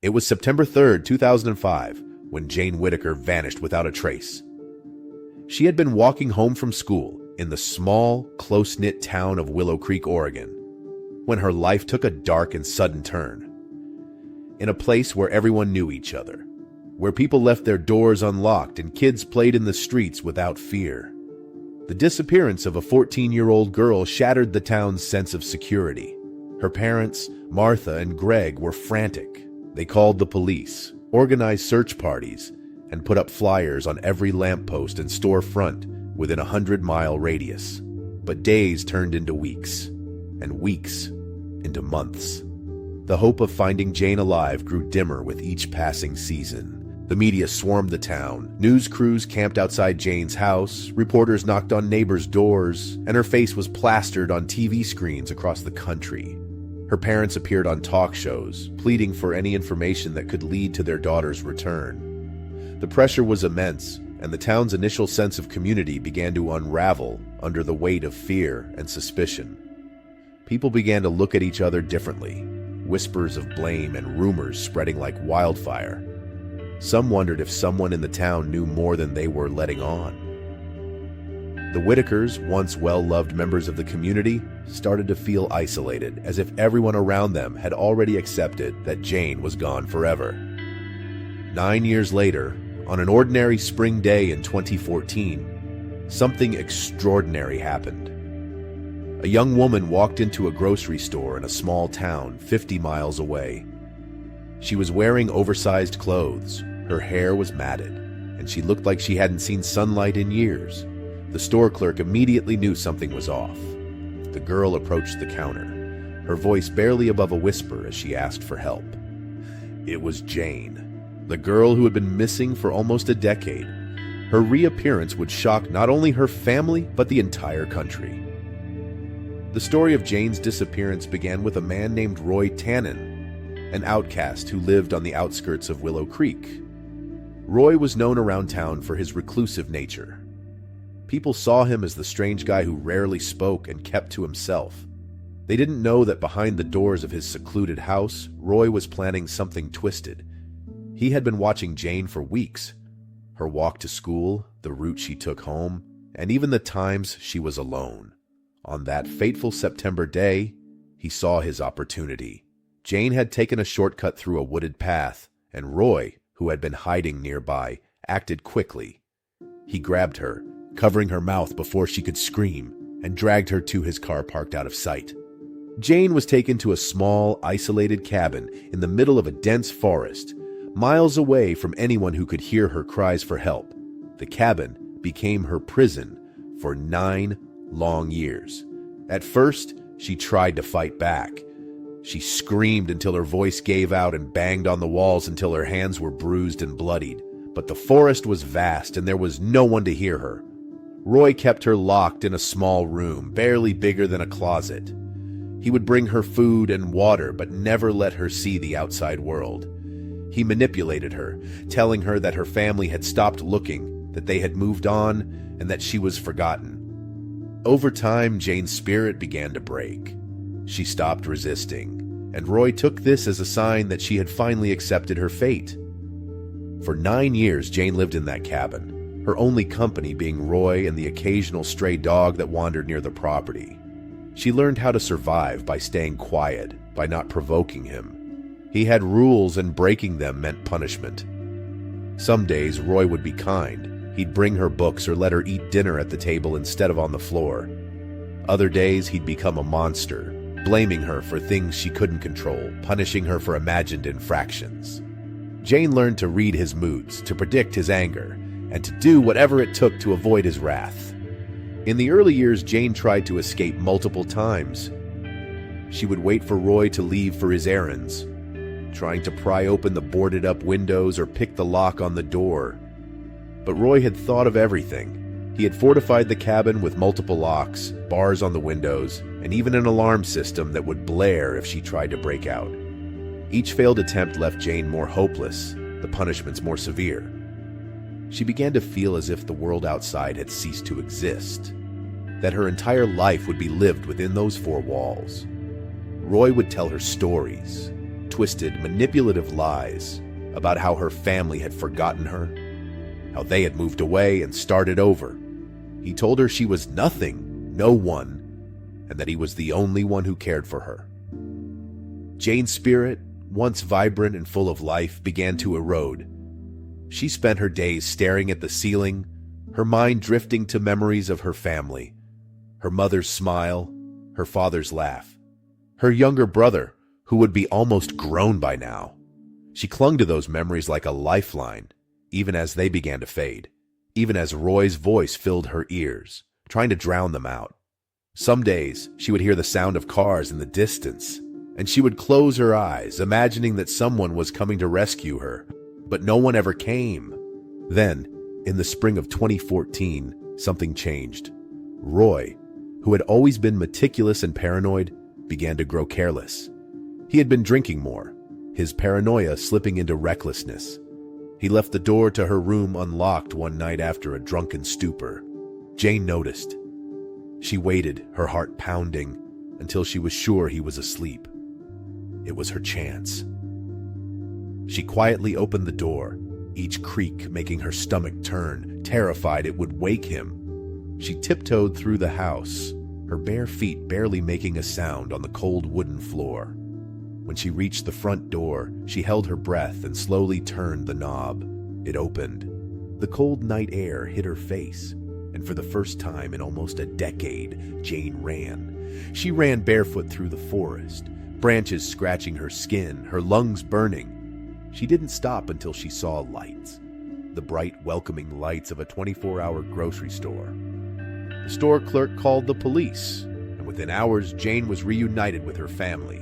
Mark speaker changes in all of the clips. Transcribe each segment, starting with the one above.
Speaker 1: It was September 3rd, 2005, when Jane Whittaker vanished without a trace. She had been walking home from school in the small, close-knit town of Willow Creek, Oregon, when her life took a dark and sudden turn. In a place where everyone knew each other, where people left their doors unlocked and kids played in the streets without fear, the disappearance of a 14-year-old girl shattered the town's sense of security. Her parents, Martha and Greg, were frantic. They called the police, organized search parties, and put up flyers on every lamppost and storefront within a 100-mile radius. But days turned into weeks, and weeks into months. The hope of finding Jane alive grew dimmer with each passing season. The media swarmed the town. News crews camped outside Jane's house, reporters knocked on neighbors' doors, and her face was plastered on TV screens across the country. Her parents appeared on talk shows, pleading for any information that could lead to their daughter's return. The pressure was immense, and the town's initial sense of community began to unravel under the weight of fear and suspicion. People began to look at each other differently, whispers of blame and rumors spreading like wildfire. Some wondered if someone in the town knew more than they were letting on. The Whittakers, once well-loved members of the community, started to feel isolated, as if everyone around them had already accepted that Jane was gone forever. 9 years later, on an ordinary spring day in 2014, something extraordinary happened. A young woman walked into a grocery store in a small town 50 miles away. She was wearing oversized clothes, her hair was matted, and she looked like she hadn't seen sunlight in years. The store clerk immediately knew something was off. The girl approached the counter, her voice barely above a whisper as she asked for help. It was Jane, the girl who had been missing for almost a decade. Her reappearance would shock not only her family, but the entire country. The story of Jane's disappearance began with a man named Roy Tannen, an outcast who lived on the outskirts of Willow Creek. Roy was known around town for his reclusive nature. People saw him as the strange guy who rarely spoke and kept to himself. They didn't know that behind the doors of his secluded house, Roy was planning something twisted. He had been watching Jane for weeks. Her walk to school, the route she took home, and even the times she was alone. On that fateful September day, he saw his opportunity. Jane had taken a shortcut through a wooded path, and Roy, who had been hiding nearby, acted quickly. He grabbed her, covering her mouth before she could scream, and dragged her to his car parked out of sight. Jane was taken to a small, isolated cabin in the middle of a dense forest, miles away from anyone who could hear her cries for help. The cabin became her prison for 9 long years. At first, she tried to fight back. She screamed until her voice gave out and banged on the walls until her hands were bruised and bloodied. But the forest was vast and there was no one to hear her. Roy kept her locked in a small room, barely bigger than a closet. He would bring her food and water, but never let her see the outside world. He manipulated her, telling her that her family had stopped looking, that they had moved on, and that she was forgotten. Over time, Jane's spirit began to break. She stopped resisting, and Roy took this as a sign that she had finally accepted her fate. For 9 years, Jane lived in that cabin, her only company being Roy and the occasional stray dog that wandered near the property. She learned how to survive by staying quiet, by not provoking him. He had rules, and breaking them meant punishment. Some days, Roy would be kind. He'd bring her books or let her eat dinner at the table instead of on the floor. Other days, he'd become a monster, blaming her for things she couldn't control, punishing her for imagined infractions. Jane learned to read his moods, to predict his anger, and to do whatever it took to avoid his wrath. In the early years, Jane tried to escape multiple times. She would wait for Roy to leave for his errands, trying to pry open the boarded-up windows or pick the lock on the door. But Roy had thought of everything. He had fortified the cabin with multiple locks, bars on the windows, and even an alarm system that would blare if she tried to break out. Each failed attempt left Jane more hopeless, the punishments more severe. She began to feel as if the world outside had ceased to exist, that her entire life would be lived within those 4 walls. Roy would tell her stories, twisted, manipulative lies about how her family had forgotten her, how they had moved away and started over. He told her she was nothing, no one, and that he was the only one who cared for her. Jane's spirit, once vibrant and full of life, began to erode. She spent her days staring at the ceiling, her mind drifting to memories of her family, her mother's smile, her father's laugh, her younger brother, who would be almost grown by now. She clung to those memories like a lifeline, even as they began to fade, even as Roy's voice filled her ears, trying to drown them out. Some days, she would hear the sound of cars in the distance, and she would close her eyes, imagining that someone was coming to rescue her, but no one ever came. Then, in the spring of 2014, something changed. Roy, who had always been meticulous and paranoid, began to grow careless. He had been drinking more, his paranoia slipping into recklessness. He left the door to her room unlocked one night after a drunken stupor. Jane noticed. She waited, her heart pounding, until she was sure he was asleep. It was her chance. She quietly opened the door, each creak making her stomach turn, terrified it would wake him. She tiptoed through the house, her bare feet barely making a sound on the cold wooden floor. When she reached the front door, she held her breath and slowly turned the knob. It opened. The cold night air hit her face, and for the first time in almost a decade, Jane ran. She ran barefoot through the forest, branches scratching her skin, her lungs burning. She didn't stop until she saw lights, the bright, welcoming lights of a 24-hour grocery store. The store clerk called the police, and within hours, Jane was reunited with her family.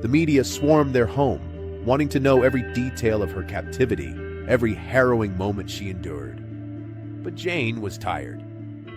Speaker 1: The media swarmed their home, wanting to know every detail of her captivity, every harrowing moment she endured. But Jane was tired.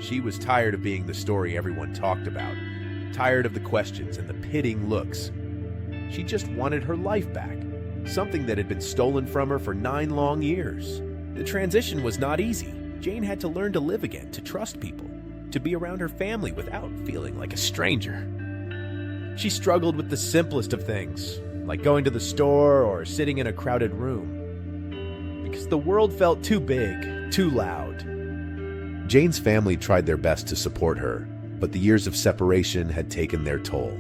Speaker 1: She was tired of being the story everyone talked about, tired of the questions and the pitying looks. She just wanted her life back, something that had been stolen from her for 9 long years. The transition was not easy. Jane had to learn to live again, to trust people, to be around her family without feeling like a stranger. She struggled with the simplest of things, like going to the store or sitting in a crowded room, because the world felt too big, too loud. Jane's family tried their best to support her, but the years of separation had taken their toll.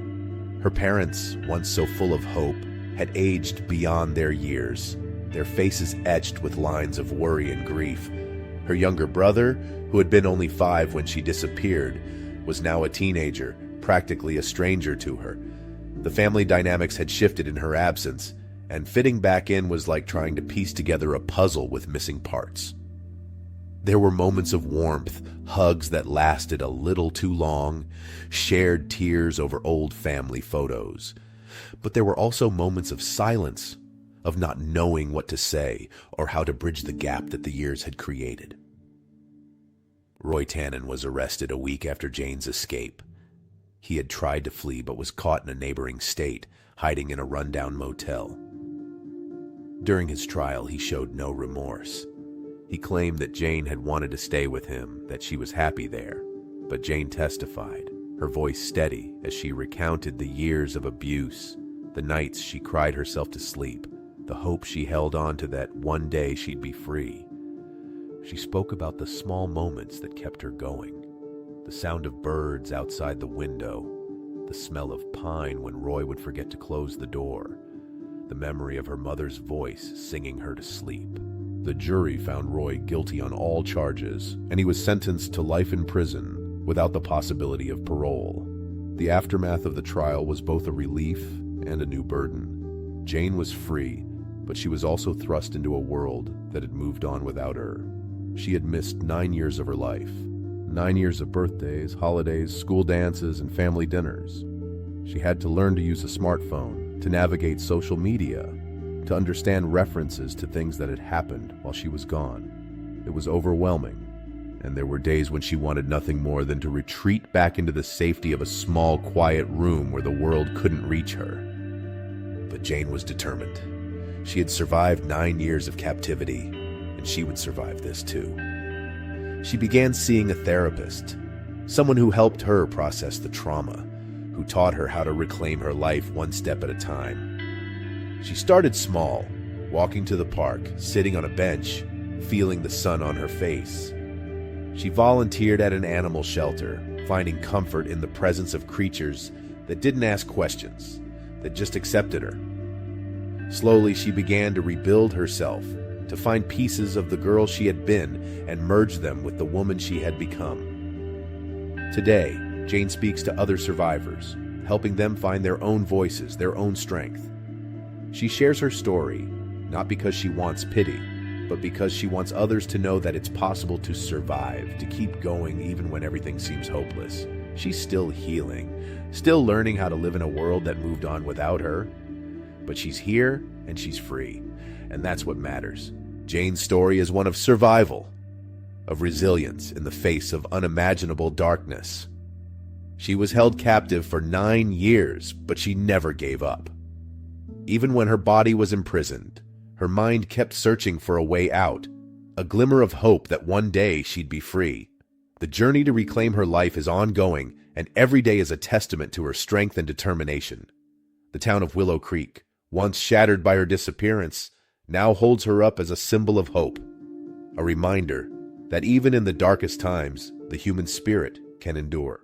Speaker 1: Her parents, once so full of hope, had aged beyond their years, their faces etched with lines of worry and grief. Her younger brother, who had been only 5 when she disappeared, was now a teenager, practically a stranger to her. The family dynamics had shifted in her absence, and fitting back in was like trying to piece together a puzzle with missing parts. There were moments of warmth, hugs that lasted a little too long, shared tears over old family photos. But there were also moments of silence, of not knowing what to say or how to bridge the gap that the years had created. Roy Tannen was arrested a week after Jane's escape. He had tried to flee but was caught in a neighboring state, hiding in a rundown motel. During his trial, he showed no remorse. He claimed that Jane had wanted to stay with him, that she was happy there. But Jane testified, her voice steady as she recounted the years of abuse, the nights she cried herself to sleep, the hope she held on to that one day she'd be free. She spoke about the small moments that kept her going, the sound of birds outside the window, the smell of pine when Roy would forget to close the door, the memory of her mother's voice singing her to sleep. The jury found Roy guilty on all charges, and he was sentenced to life in prison without the possibility of parole. The aftermath of the trial was both a relief and a new burden. Jane was free, but she was also thrust into a world that had moved on without her. She had missed 9 years of her life, 9 years of birthdays, holidays, school dances, and family dinners. She had to learn to use a smartphone, to navigate social media, to understand references to things that had happened while she was gone. It was overwhelming, and there were days when she wanted nothing more than to retreat back into the safety of a small, quiet room where the world couldn't reach her. But Jane was determined. She had survived 9 years of captivity, and she would survive this too. She began seeing a therapist, someone who helped her process the trauma, who taught her how to reclaim her life one step at a time. She started small, walking to the park, sitting on a bench, feeling the sun on her face. She volunteered at an animal shelter, finding comfort in the presence of creatures that didn't ask questions, that just accepted her. Slowly, she began to rebuild herself, to find pieces of the girl she had been and merge them with the woman she had become. Today, Jane speaks to other survivors, helping them find their own voices, their own strength. She shares her story, not because she wants pity, but because she wants others to know that it's possible to survive, to keep going even when everything seems hopeless. She's still healing, still learning how to live in a world that moved on without her. But she's here and she's free, and that's what matters. Jane's story is one of survival, of resilience in the face of unimaginable darkness. She was held captive for 9 years, but she never gave up. Even when her body was imprisoned, her mind kept searching for a way out, a glimmer of hope that one day she'd be free. The journey to reclaim her life is ongoing, and every day is a testament to her strength and determination. The town of Willow Creek, once shattered by her disappearance, now holds her up as a symbol of hope, a reminder that even in the darkest times, the human spirit can endure.